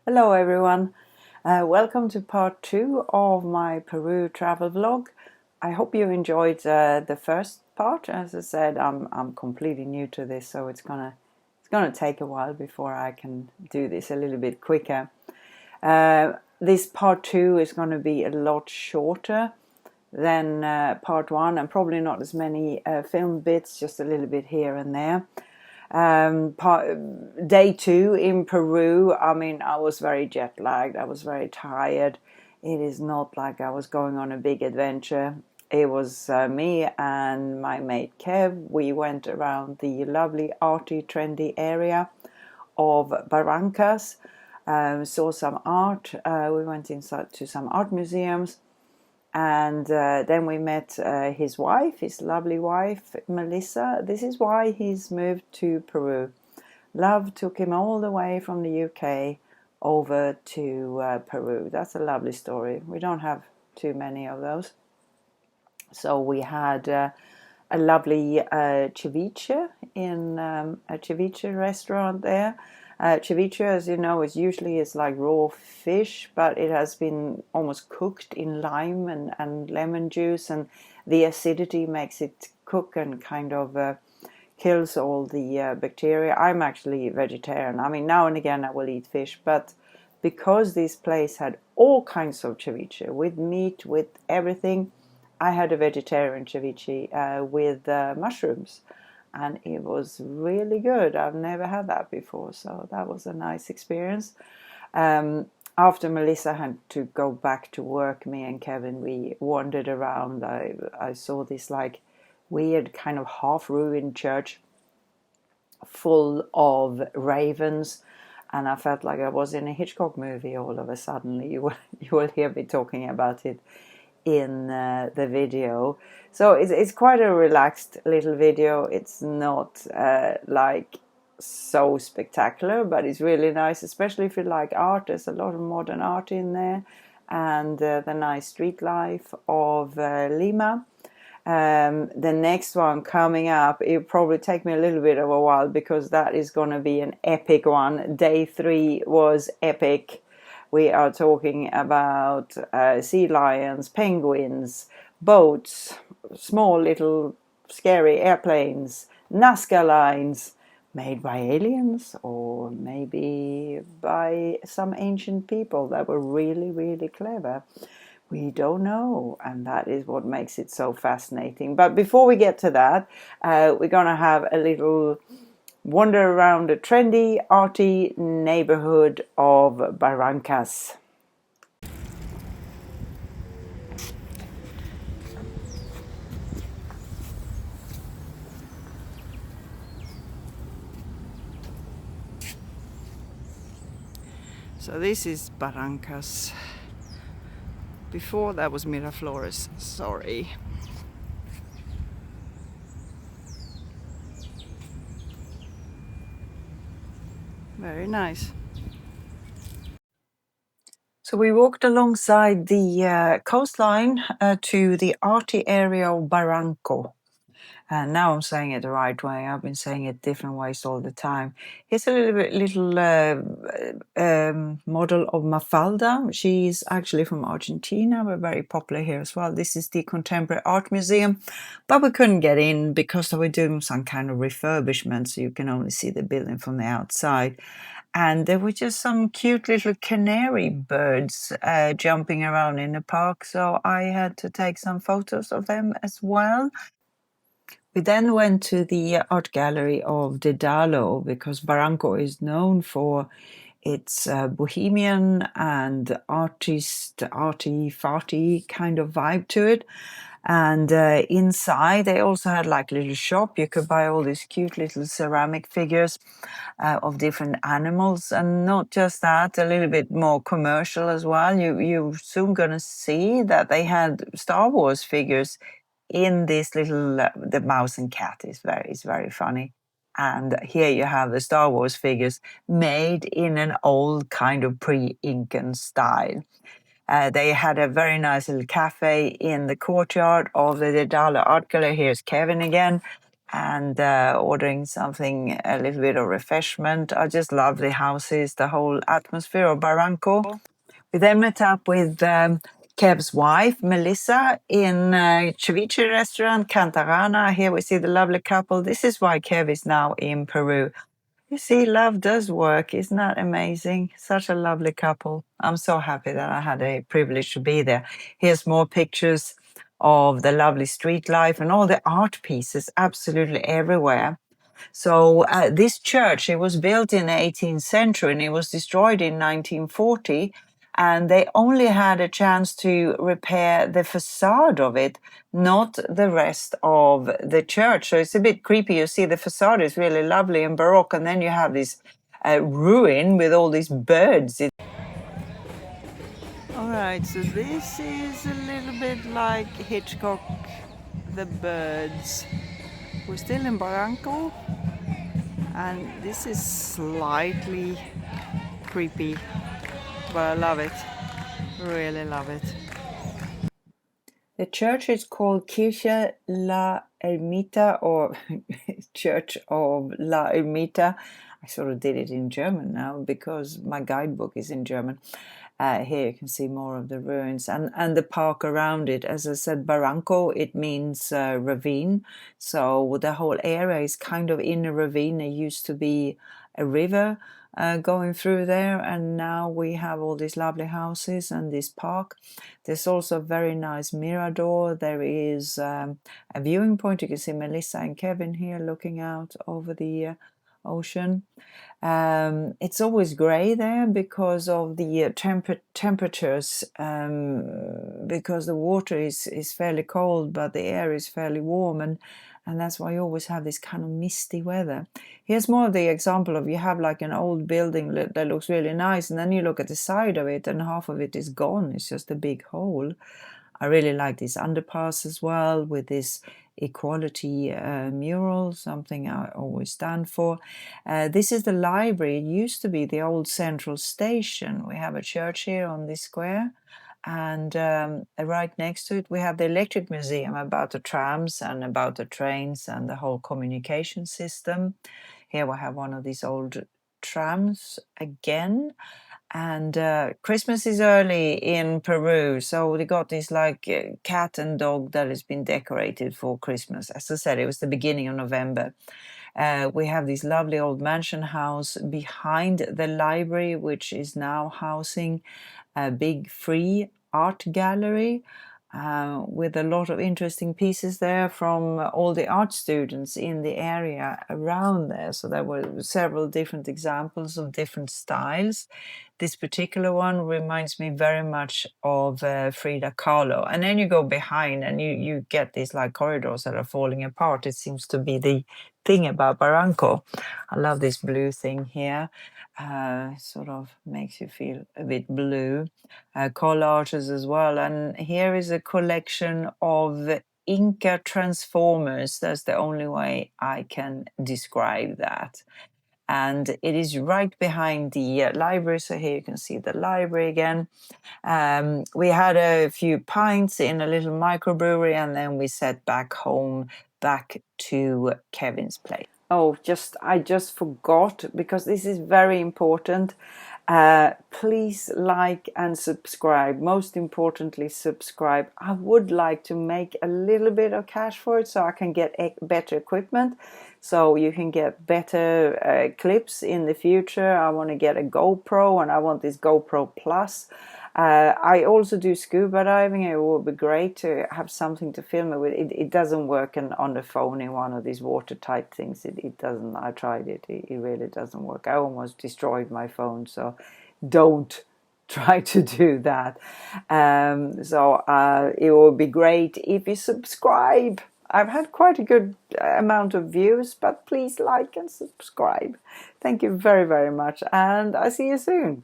Hello everyone, welcome to part 2 of my Peru travel vlog. I hope you enjoyed the first part. As I said, I'm completely new to this, so it's gonna take a while before I can do this a little bit quicker. This part 2 is going to be a lot shorter than part 1, and probably not as many film bits, just a little bit here and there. Day 2 in Peru, I mean, I was very jet lagged, I was very tired. It is not like I was going on a big adventure. It was me and my mate Kev. We went around the lovely arty trendy area of Barrancas, saw some art. We went inside to some art museums, and then we met his wife, his lovely wife, Melissa. This is why he's moved to Peru. Love took him all the way from the UK over to Peru. That's a lovely story. We don't have too many of those. So we had a lovely ceviche in a ceviche restaurant there. Ceviche, as you know, is like raw fish, but it has been almost cooked in lime and lemon juice, and the acidity makes it cook and kind of kills all the bacteria. I'm actually vegetarian. I mean, now and again I will eat fish, but because this place had all kinds of ceviche with meat, with everything, I had a vegetarian ceviche with mushrooms, and it was really good. I've never had that before, so that was a nice experience. After Melissa had to go back to work, me and Kevin, we wandered around. I saw this like weird kind of half-ruined church full of ravens, and I felt like I was in a Hitchcock movie all of a sudden. You will hear me talking about it in the video. So it's quite a relaxed little video. It's not like so spectacular, but it's really nice, especially if you like art. There's a lot of modern art in there, and the nice street life of Lima. The next one coming up, it'll probably take me a little bit of a while because that is going to be an epic one. Day 3 was epic. We are talking about sea lions, penguins, boats, small little scary airplanes, Nazca lines made by aliens or maybe by some ancient people that were really, really clever. We don't know, and that is what makes it so fascinating. But before we get to that, we're going to have a little wander around the trendy, arty neighborhood of Barrancas. So this is Barrancas. Before that was Miraflores, sorry. Very nice. So we walked alongside the coastline to the arty area of Barranco. And now I'm saying it the right way. I've been saying it different ways all the time. Here's a little model of Mafalda. She's actually from Argentina. We're very popular here as well. This is the Contemporary Art Museum, but we couldn't get in because they were doing some kind of refurbishment, so you can only see the building from the outside. And there were just some cute little canary birds jumping around in the park, so I had to take some photos of them as well. We then went to the art gallery of Dedalo because Barranco is known for its bohemian and arty-farty kind of vibe to it. And inside, they also had like a little shop. You could buy all these cute little ceramic figures of different animals, and not just that, a little bit more commercial as well. You're soon gonna see that they had Star Wars figures in this little the mouse and cat is very funny. And here you have the Star Wars figures made in an old kind of pre-Incan style. They had a very nice little cafe in the courtyard of the Dedala Art Gallery. Here's Kevin again. and ordering something, a little bit of refreshment. I just love the houses, the whole atmosphere of Barranco. We then met up with Kev's wife, Melissa, in Ceviche restaurant, Cantarana. Here we see the lovely couple. This is why Kev is now in Peru. You see, love does work. Isn't that amazing? Such a lovely couple. I'm so happy that I had a privilege to be there. Here's more pictures of the lovely street life and all the art pieces absolutely everywhere. So this church, it was built in the 18th century and it was destroyed in 1940. And they only had a chance to repair the facade of it, not the rest of the church. So it's a bit creepy. You see, the facade is really lovely and Baroque, and then you have this ruin with all these birds. All right, so this is a little bit like Hitchcock, The Birds. We're still in Barranco, and this is slightly creepy, but I love it. Really love it. The church is called Kirche La Ermita, or Church of La Ermita. I sort of did it in German now because my guidebook is in German. Here you can see more of the ruins and the park around it. As I said, Barranco, it means ravine. So the whole area is kind of in a ravine. There used to be a river going through there, and now we have all these lovely houses and this park. There's also a very nice mirador. There is a viewing point. You can see Melissa and Kevin here looking out over the ocean. It's always grey there because of the temperatures, because the water is fairly cold, but the air is fairly warm, and that's why you always have this kind of misty weather. Here's more of the example of you have like an old building that looks really nice, and then you look at the side of it and half of it is gone. It's just a big hole. I really like this underpass as well with this equality mural, something I always stand for. This is the library. It used to be the old central station. We have a church here on this square, and right next to it we have the electric museum about the trams and about the trains and the whole communication system. Here we have one of these old trams again. And Christmas is early in Peru, so they got this like cat and dog that has been decorated for Christmas. As I said, it was the beginning of November. We have this lovely old mansion house behind the library, which is now housing a big free art gallery with a lot of interesting pieces there from all the art students in the area around there. So there were several different examples of different styles. This particular one reminds me very much of Frida Kahlo. And then you go behind and you get these like corridors that are falling apart. It seems to be the thing about Barranco. I love this blue thing here. Sort of makes you feel a bit blue. Collages as well. And here is a collection of Inca transformers. That's the only way I can describe that. And it is right behind the library. So here you can see the library again. We had a few pints in a little microbrewery, and then we set back home, back to Kevin's place. Oh, I just forgot, because this is very important. Please like and subscribe. Most importantly, subscribe. I would like to make a little bit of cash for it so I can get better equipment, so you can get better clips in the future. I want to get a GoPro, and I want this GoPro Plus. I also do scuba diving. It would be great to have something to film it with. It doesn't work on the phone in one of these watertight things. It doesn't. I tried it. It really doesn't work. I almost destroyed my phone, so don't try to do that. It would be great if you subscribe. I've had quite a good amount of views, but please like and subscribe. Thank you very, very much, and I'll see you soon.